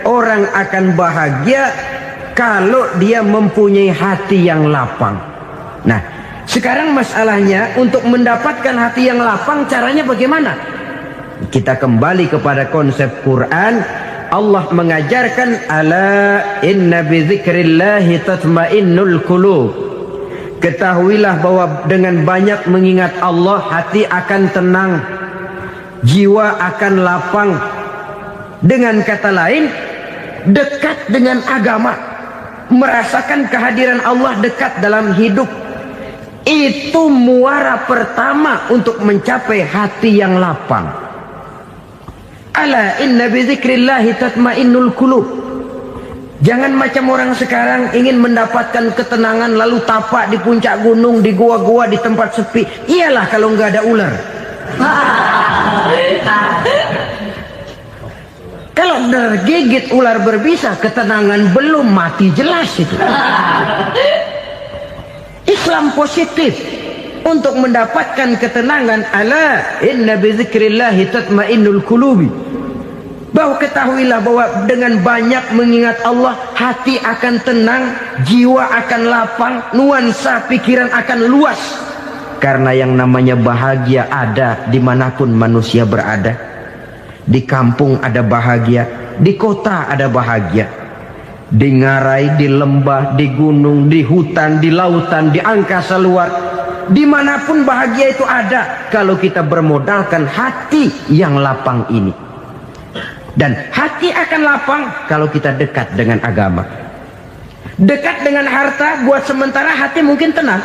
orang akan bahagia kalau dia mempunyai hati yang lapang. Nah, sekarang masalahnya untuk mendapatkan hati yang lapang caranya bagaimana? Kita kembali kepada konsep Quran. Allah mengajarkan, ala inna bidzikrillahi tatmainnul qulub. Ketahuilah bahwa dengan banyak mengingat Allah, hati akan tenang, jiwa akan lapang. Dengan kata lain, dekat dengan agama, merasakan kehadiran Allah dekat dalam hidup, itu muara pertama untuk mencapai hati yang lapang. Ala inna bidzikrillahi tatmainnul qulub. Jangan macam orang sekarang ingin mendapatkan ketenangan lalu tapak di puncak gunung, di gua-gua, di tempat sepi. Iyalah kalau nggak ada ular. Kalau tergigit ular berbisa, ketenangan belum, mati jelas itu. Islam positif untuk mendapatkan ketenangan. Ala inna bidzikrillahi tatmainnul qulubi. Bahwa ketahuilah bahwa dengan banyak mengingat Allah, hati akan tenang, jiwa akan lapang, nuansa pikiran akan luas. Karena yang namanya bahagia ada dimanapun manusia berada. Di kampung ada bahagia, di kota ada bahagia, di ngarai, di lembah, di gunung, di hutan, di lautan, di angkasa luar, dimanapun bahagia itu ada kalau kita bermodalkan hati yang lapang ini. Dan hati akan lapang kalau kita dekat dengan agama. Dekat dengan harta buat sementara hati mungkin tenang,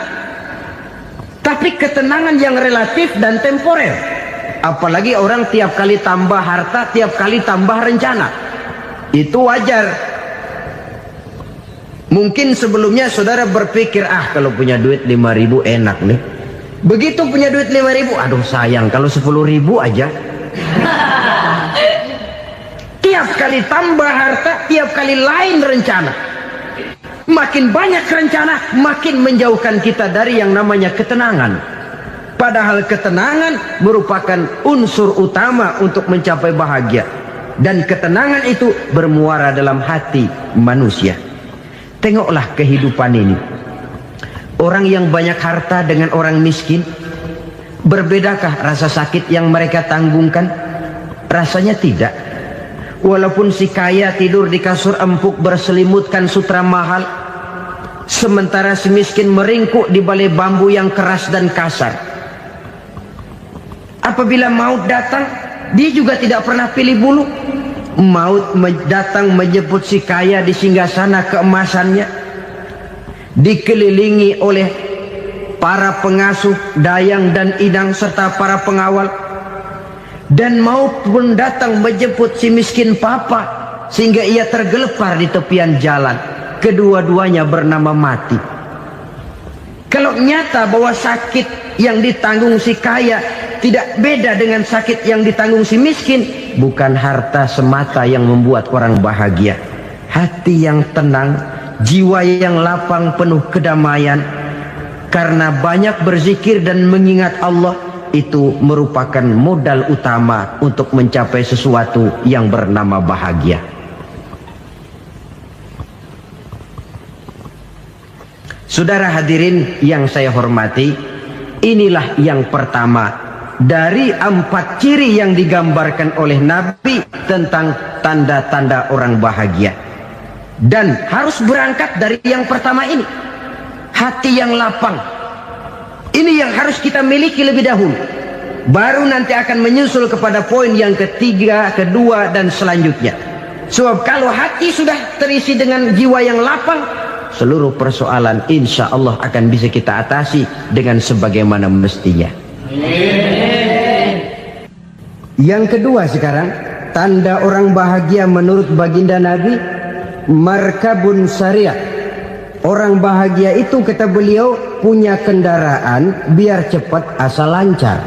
tapi ketenangan yang relatif dan temporer. Apalagi orang tiap kali tambah harta, tiap kali tambah rencana. Itu wajar. Mungkin sebelumnya saudara berpikir, kalau punya duit 5.000 enak nih. Begitu punya duit 5.000, aduh sayang kalau 10.000 aja. Tiap kali tambah harta, tiap kali lain rencana. Makin banyak rencana, makin menjauhkan kita dari yang namanya ketenangan. Padahal ketenangan merupakan unsur utama untuk mencapai bahagia. Dan ketenangan itu bermuara dalam hati manusia. Tengoklah kehidupan ini. Orang yang banyak harta dengan orang miskin, berbedakah rasa sakit yang mereka tanggungkan? Rasanya tidak. Walaupun si kaya tidur di kasur empuk berselimutkan sutra mahal, sementara si miskin meringkuk di balai bambu yang keras dan kasar. Apabila maut datang, dia juga tidak pernah pilih bulu. Maut datang menjemput si kaya di singgasana keemasannya, dikelilingi oleh para pengasuh, dayang dan idang serta para pengawal. Dan maut pun datang menjemput si miskin papa, sehingga ia tergelepar di tepian jalan. Kedua-duanya bernama mati. Kalau nyata bahwa sakit yang ditanggung si kaya tidak beda dengan sakit yang ditanggung si miskin, bukan harta semata yang membuat orang bahagia. Hati yang tenang, jiwa yang lapang penuh kedamaian, karena banyak berzikir dan mengingat Allah, itu merupakan modal utama untuk mencapai sesuatu yang bernama bahagia. Saudara hadirin yang saya hormati, inilah yang pertama dari 4 ciri yang digambarkan oleh Nabi tentang tanda-tanda orang bahagia. Dan harus berangkat dari yang pertama ini, hati yang lapang. Ini yang harus kita miliki lebih dahulu. Baru nanti akan menyusul kepada poin yang ketiga, kedua, dan selanjutnya. Sebab kalau hati sudah terisi dengan jiwa yang lapang, seluruh persoalan insya Allah akan bisa kita atasi dengan sebagaimana mestinya. Yang kedua sekarang, tanda orang bahagia menurut baginda Nabi, markabun syariah. Orang bahagia itu, kata beliau, punya kendaraan biar cepat asal lancar.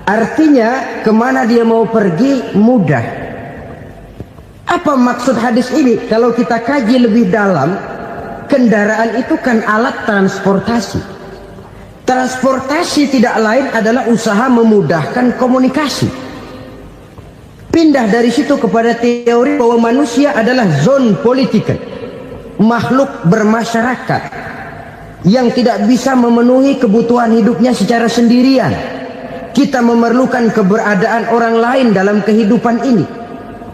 Artinya kemana dia mau pergi mudah. Apa maksud hadis ini? Kalau kita kaji lebih dalam, kendaraan itu kan alat transportasi. Transportasi tidak lain adalah usaha memudahkan komunikasi. Pindah dari situ kepada teori bahwa manusia adalah zon political, makhluk bermasyarakat yang tidak bisa memenuhi kebutuhan hidupnya secara sendirian. Kita memerlukan keberadaan orang lain dalam kehidupan ini.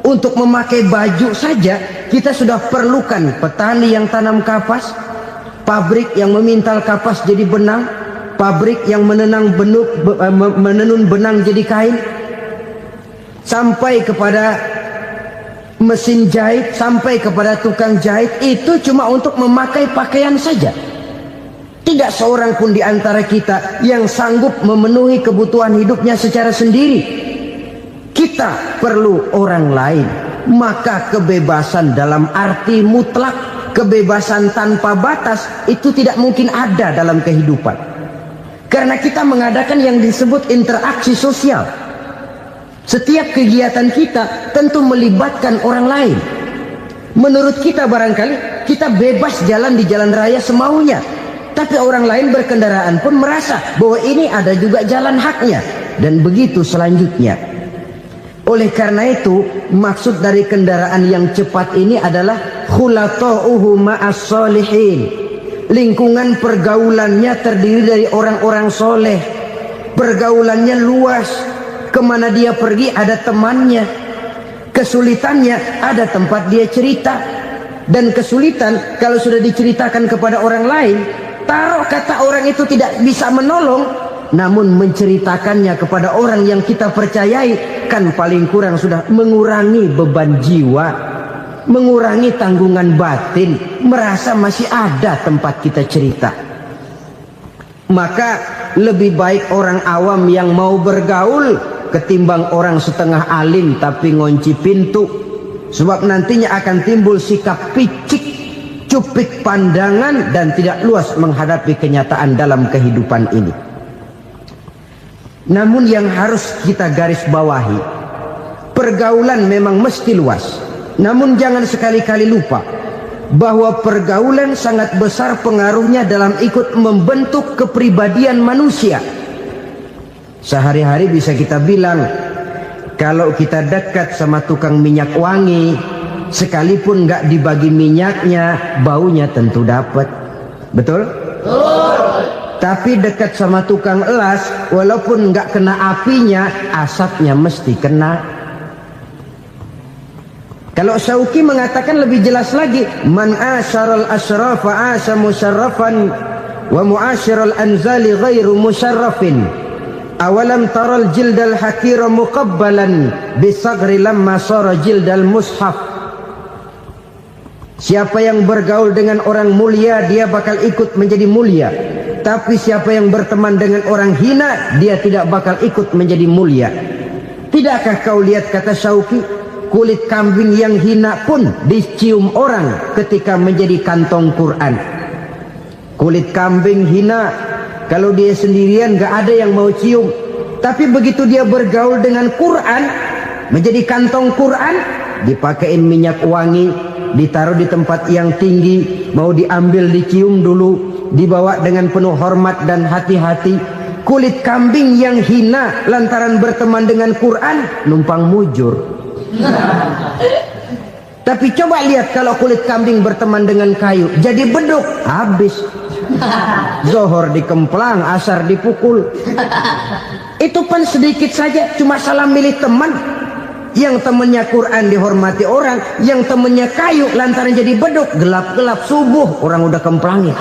Untuk memakai baju saja kita sudah perlukan petani yang tanam kapas, pabrik yang memintal kapas jadi benang, pabrik yang menenun benang jadi kain, sampai kepada mesin jahit, sampai kepada tukang jahit. Itu cuma untuk memakai pakaian saja. Tidak seorang pun di antara kita yang sanggup memenuhi kebutuhan hidupnya secara sendiri. Kita perlu orang lain. Maka kebebasan dalam arti mutlak, kebebasan tanpa batas, itu tidak mungkin ada dalam kehidupan. Karena kita mengadakan yang disebut interaksi sosial. Setiap kegiatan kita tentu melibatkan orang lain. Menurut kita barangkali kita bebas jalan di jalan raya semaunya, tapi orang lain berkendaraan pun merasa bahwa ini ada juga jalan haknya, dan begitu selanjutnya. Oleh karena itu, maksud dari kendaraan yang cepat ini adalah khulata'uhu ma'as solihin. Lingkungan pergaulannya terdiri dari orang-orang soleh. Pergaulannya luas. Kemana dia pergi ada temannya. Kesulitannya ada tempat dia cerita. Dan kesulitan kalau sudah diceritakan kepada orang lain, taruh kata orang itu tidak bisa menolong, namun menceritakannya kepada orang yang kita percayai, kan paling kurang sudah mengurangi beban jiwa, mengurangi tanggungan batin, merasa masih ada tempat kita cerita. Maka lebih baik orang awam yang mau bergaul ketimbang orang setengah alim tapi ngunci pintu. Sebab nantinya akan timbul sikap picik, cupik pandangan, dan tidak luas menghadapi kenyataan dalam kehidupan ini. Namun yang harus kita garis bawahi, pergaulan memang mesti luas. Namun jangan sekali-kali lupa bahwa pergaulan sangat besar pengaruhnya dalam ikut membentuk kepribadian manusia. Sehari-hari bisa kita bilang, kalau kita dekat sama tukang minyak wangi, sekalipun nggak dibagi minyaknya, baunya tentu dapat. Betul? Tapi dekat sama tukang elas, walaupun nggak kena apinya, asapnya mesti kena. Kalau Syauqi mengatakan lebih jelas lagi, man asyaral asrafa asa musyarrafan wa muasyiral anzali ghairu musyarrafin. Awalam taral jildal hakira muqabbalan bisagri lamma sara jildal mushaf. Siapa yang bergaul dengan orang mulia, dia bakal ikut menjadi mulia. Tapi siapa yang berteman dengan orang hina, dia tidak bakal ikut menjadi mulia. Tidakkah kau lihat, kata Syauqi, kulit kambing yang hina pun dicium orang ketika menjadi kantong Quran. Kulit kambing hina, kalau dia sendirian gak ada yang mau cium. Tapi begitu dia bergaul dengan Quran, menjadi kantong Quran, dipakein minyak wangi, ditaruh di tempat yang tinggi, mau diambil dicium dulu, dibawa dengan penuh hormat dan hati-hati. Kulit kambing yang hina lantaran berteman dengan Quran, numpang mujur. Tapi coba lihat kalau kulit kambing berteman dengan kayu, jadi beduk, habis. Zohor dikemplang, asar dipukul. Itu pun sedikit saja, cuma salah milih teman. Yang temannya Quran dihormati orang, yang temannya kayu lantaran jadi beduk, gelap-gelap subuh orang udah kemplangnya.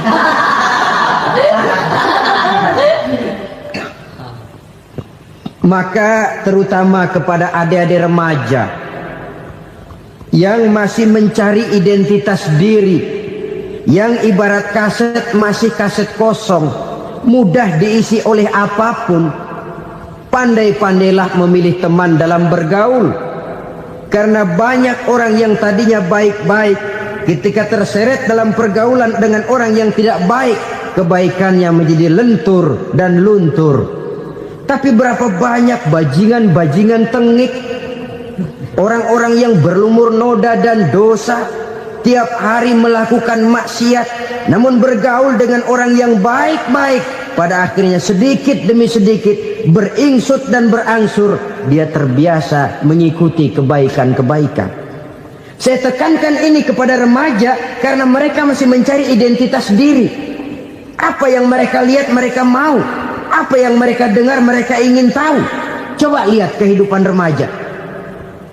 Maka terutama kepada adik-adik remaja yang masih mencari identitas diri, yang ibarat kaset masih kaset kosong, mudah diisi oleh apapun, pandai-pandailah memilih teman dalam bergaul. Karena banyak orang yang tadinya baik-baik, ketika terseret dalam pergaulan dengan orang yang tidak baik, kebaikannya menjadi lentur dan luntur. Tapi berapa banyak bajingan-bajingan tengik, orang-orang yang berlumur noda dan dosa, tiap hari melakukan maksiat, namun bergaul dengan orang yang baik-baik, pada akhirnya sedikit demi sedikit beringsut dan berangsur dia terbiasa mengikuti kebaikan-kebaikan. Saya tekankan ini kepada remaja karena mereka masih mencari identitas diri. Apa yang mereka lihat mereka mau, apa yang mereka dengar mereka ingin tahu. Coba lihat kehidupan remaja.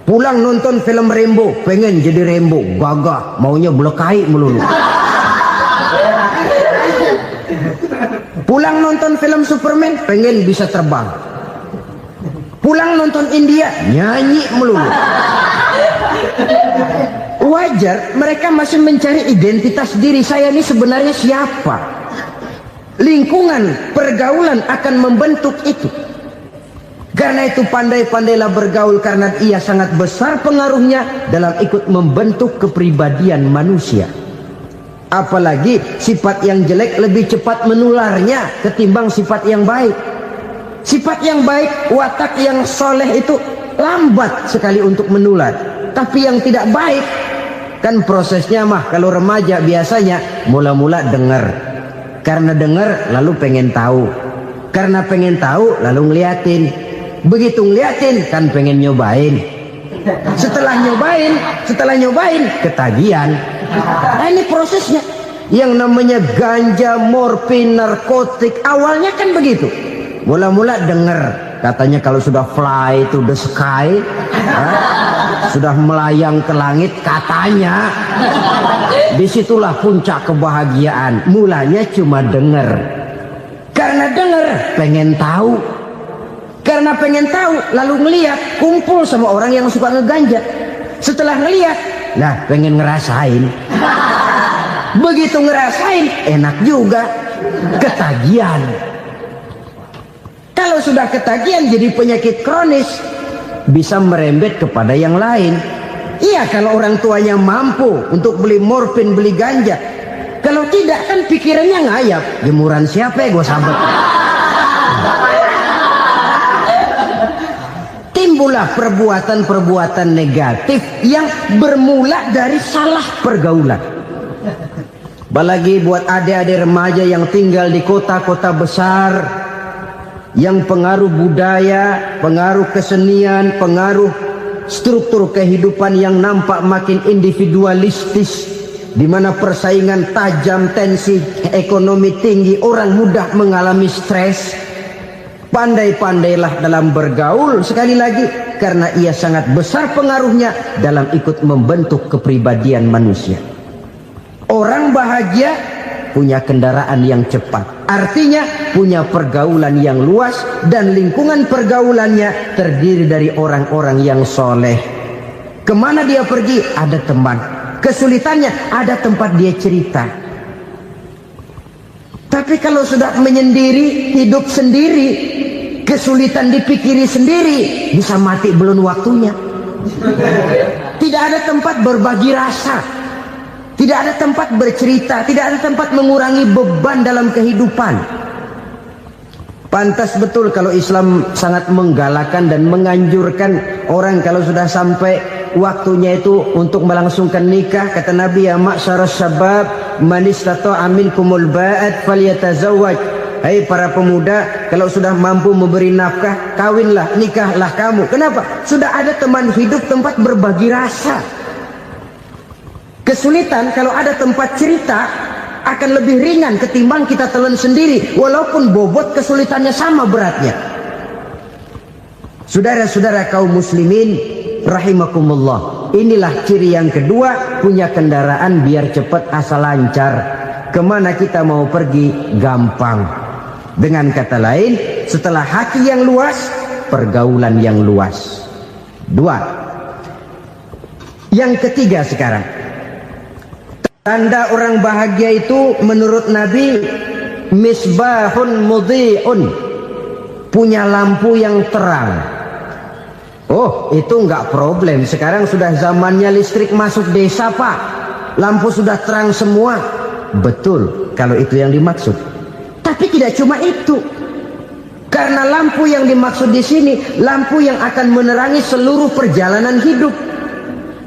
Pulang nonton film Rambo, pengen jadi Rambo, gagah, maunya belekai melulu. Pulang nonton film Superman, pengen bisa terbang. Pulang nonton India, nyanyi melulu. Wajar, mereka masih mencari identitas diri. Saya ini sebenarnya siapa? Lingkungan, pergaulan akan membentuk itu. Karena itu pandai-pandailah bergaul karena ia sangat besar pengaruhnya dalam ikut membentuk kepribadian manusia. Apalagi sifat yang jelek lebih cepat menularnya ketimbang sifat yang baik. Sifat yang baik, watak yang soleh itu lambat sekali untuk menular. Tapi yang tidak baik, kan prosesnya mah kalau remaja biasanya mula-mula dengar. Karena dengar lalu pengen tahu. Karena pengen tahu lalu ngeliatin. Begitu ngeliatin kan pengen nyobain. Setelah nyobain ketagihan. Nah ini prosesnya. Yang namanya ganja, morfin, narkotik awalnya kan begitu. Mula-mula denger katanya kalau sudah fly to the sky, sudah melayang ke langit katanya, disitulah puncak kebahagiaan. Mulanya cuma denger. Karena denger pengen tahu. Karena pengen tahu lalu ngeliat, kumpul sama orang yang suka ngeganja. Setelah ngeliat, nah pengen ngerasain. Begitu ngerasain enak juga, ketagihan. Kalau sudah ketagihan jadi penyakit kronis, bisa merembet kepada yang lain. Iya kalau orang tuanya mampu untuk beli morfin, beli ganja. Kalau tidak kan pikirannya ngayap, jemuran siapa ya gue sabet. Timbullah perbuatan-perbuatan negatif yang bermula dari salah pergaulan. Apalagi buat adik-adik remaja yang tinggal di kota-kota besar, yang pengaruh budaya, pengaruh kesenian, pengaruh struktur kehidupan yang nampak makin individualistis, di mana persaingan tajam, tensi ekonomi tinggi, orang mudah mengalami stres. Pandai-pandailah dalam bergaul, sekali lagi karena ia sangat besar pengaruhnya dalam ikut membentuk kepribadian manusia. Orang bahagia punya kendaraan yang cepat, artinya punya pergaulan yang luas, dan lingkungan pergaulannya terdiri dari orang-orang yang soleh. Kemana dia pergi ada teman, kesulitannya ada tempat dia cerita. Tapi kalau sudah menyendiri, hidup sendiri, kesulitan dipikiri sendiri, bisa mati belum waktunya. Tidak ada tempat berbagi rasa, tidak ada tempat bercerita, tidak ada tempat mengurangi beban dalam kehidupan. Pantas betul kalau Islam sangat menggalakkan dan menganjurkan orang kalau sudah sampai waktunya itu untuk melangsungkan nikah. Kata Nabi, ya ma'syaras syabab man istata'a minkumul ba'at falyatazawwaj. Hai para pemuda, kalau sudah mampu memberi nafkah, kawinlah, nikahlah kamu. Kenapa? Sudah ada teman hidup, tempat berbagi rasa. Kesulitan kalau ada tempat cerita akan lebih ringan ketimbang kita telan sendiri, walaupun bobot kesulitannya sama beratnya. Saudara-saudara kaum muslimin rahimakumullah, inilah ciri yang kedua, punya kendaraan biar cepat asal lancar. Kemana kita mau pergi gampang. Dengan kata lain, setelah hati yang luas, pergaulan yang luas. Dua. Yang ketiga sekarang, tanda orang bahagia itu menurut Nabi, misbahun mudhi'un, punya lampu yang terang. Oh, itu enggak problem. Sekarang sudah zamannya listrik masuk desa, Pak. Lampu sudah terang semua. Betul, kalau itu yang dimaksud. Tapi tidak cuma itu. Karena lampu yang dimaksud di sini, lampu yang akan menerangi seluruh perjalanan hidup.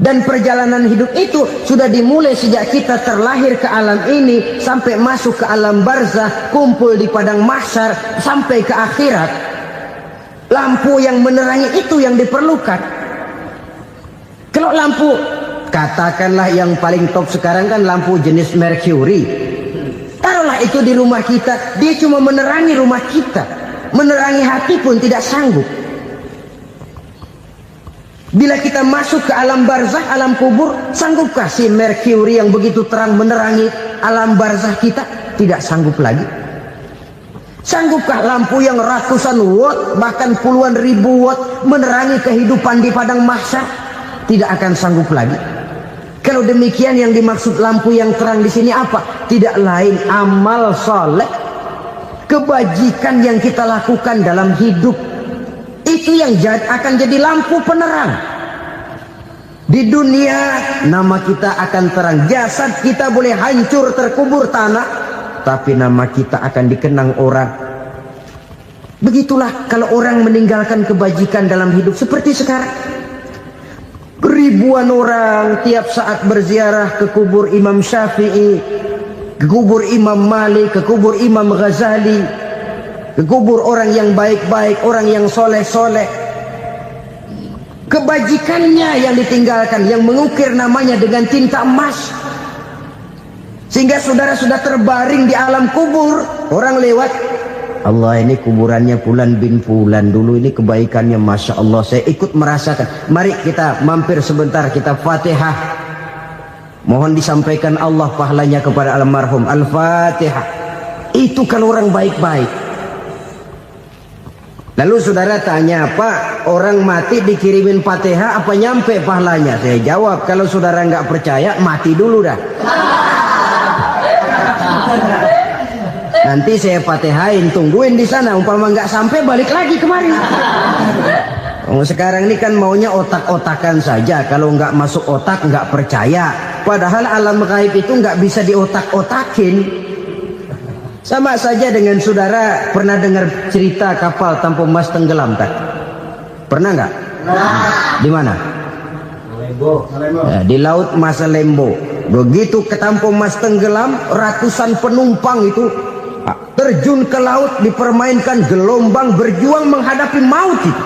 Dan perjalanan hidup itu sudah dimulai sejak kita terlahir ke alam ini sampai masuk ke alam barzah, kumpul di padang mahsyar sampai ke akhirat. Lampu yang menerangi itu yang diperlukan. Kalau lampu, katakanlah yang paling top sekarang kan lampu jenis Mercury. Taruhlah itu di rumah kita, dia cuma menerangi rumah kita, menerangi hati pun tidak sanggup. Bila kita masuk ke alam barzah, alam kubur, sanggupkah si Mercury yang begitu terang menerangi alam barzah kita? Tidak sanggup lagi. Sanggupkah lampu yang ratusan watt, bahkan puluhan ribu watt menerangi kehidupan di padang mahsyar? Tidak akan sanggup lagi. Kalau demikian, yang dimaksud lampu yang terang di sini apa? Tidak lain amal soleh, kebajikan yang kita lakukan dalam hidup. Itu yang akan jadi lampu penerang. Di dunia nama kita akan terang. Jasad kita boleh hancur terkubur tanah, tapi nama kita akan dikenang orang. Begitulah kalau orang meninggalkan kebajikan dalam hidup seperti sekarang. Ribuan orang tiap saat berziarah ke kubur Imam Syafi'i, ke kubur Imam Malik, ke kubur Imam Ghazali, ke kubur orang yang baik-baik, orang yang soleh-soleh. Kebajikannya yang ditinggalkan, yang mengukir namanya dengan tinta emas. Sehingga saudara sudah terbaring di alam kubur, orang lewat, Allah, ini kuburannya Fulan bin Fulan, dulu ini kebaikannya Masya Allah, saya ikut merasakan. Mari kita mampir sebentar, kita Fatihah. Mohon disampaikan Allah pahalanya kepada almarhum. Al-Fatihah. Itu kalau orang baik-baik. Lalu saudara tanya, Pak, orang mati dikirimin Fatihah apa nyampe pahalanya? Saya jawab, kalau saudara nggak percaya, mati dulu dah. Nanti saya Fatihain, tungguin di sana. Umpama nggak sampai, balik lagi kemari. Sekarang ini kan maunya otak-otakan saja. Kalau nggak masuk otak, nggak percaya. Padahal alam gaib itu nggak bisa diotak-otakin. Sama saja dengan saudara pernah dengar cerita kapal Tampu Mas tenggelam tak? Pernah nggak? Di mana? Ya, di laut Masalembo. Begitu ke Tampu Mas tenggelam, ratusan penumpang itu terjun ke laut, dipermainkan gelombang, berjuang menghadapi maut itu.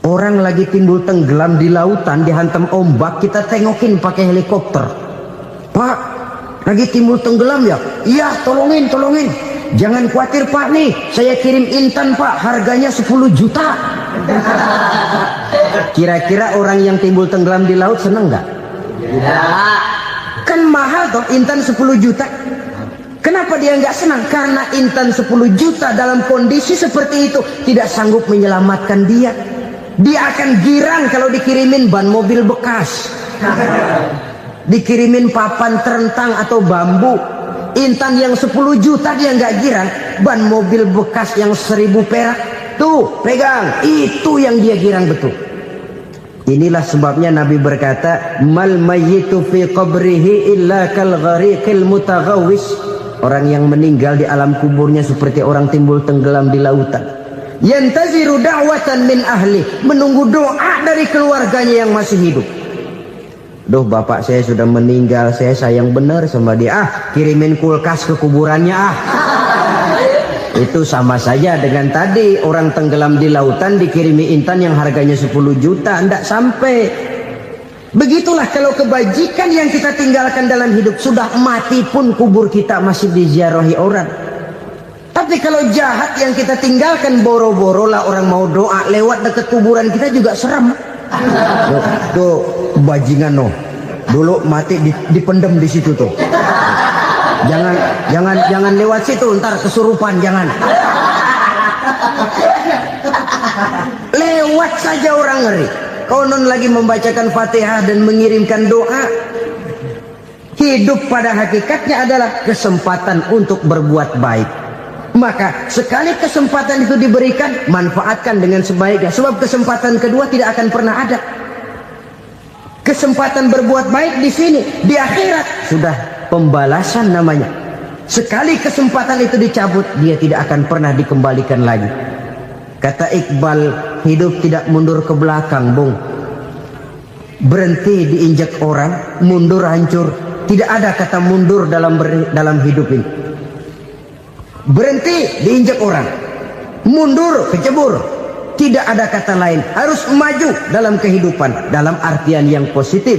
Orang lagi timbul tenggelam di lautan, dihantam ombak, kita tengokin pakai helikopter. Pak, lagi timbul tenggelam ya? Iya, tolongin. Jangan khawatir Pak, nih saya kirim intan Pak, harganya 10 juta. Kira-kira orang yang timbul tenggelam di laut seneng nggak? Tidak. Kan mahal toh intan 10 juta. Kenapa dia nggak senang? Karena intan 10 juta dalam kondisi seperti itu tidak sanggup menyelamatkan dia. Dia akan girang kalau dikirimin ban mobil bekas, dikirimin papan terentang atau bambu. Intan yang 10 juta dia nggak girang. Ban mobil bekas yang 1000 perak, tuh pegang, itu yang dia girang betul. Inilah sebabnya Nabi berkata, mal mayyitu fi qabrihi illa kal ghariqil mutaghawwis. Orang yang meninggal di alam kuburnya seperti orang timbul tenggelam di lautan. Yantaziru da'watan min ahli, menunggu doa dari keluarganya yang masih hidup. Duh, bapak saya sudah meninggal, saya sayang benar sama dia. Kirimin kulkas ke kuburannya Itu sama saja dengan tadi orang tenggelam di lautan dikirimi intan yang harganya 10 juta, tidak sampai. Begitulah kalau kebajikan yang kita tinggalkan dalam hidup, sudah mati pun kubur kita masih diziarahi orang. Tapi kalau jahat yang kita tinggalkan, boro-boro lah orang mau doa lewat dekat kuburan kita juga serem. Tuh bajingan no, dulu mati dipendem di situ tuh. Jangan lewat situ, ntar kesurupan, jangan. Lewat saja orang ngeri. Konon lagi membacakan Fatihah dan mengirimkan doa. Hidup pada hakikatnya adalah kesempatan untuk berbuat baik. Maka sekali kesempatan itu diberikan, manfaatkan dengan sebaiknya. Sebab kesempatan kedua tidak akan pernah ada. Kesempatan berbuat baik di sini, di akhirat sudah pembalasan namanya. Sekali kesempatan itu dicabut, dia tidak akan pernah dikembalikan lagi. Kata Iqbal, hidup tidak mundur ke belakang, Bung. berhenti diinjak orang, mundur hancur. Tidak ada kata mundur dalam hidup ini. Berhenti diinjak orang, mundur kecebur. Tidak ada kata lain, harus maju dalam kehidupan dalam artian yang positif.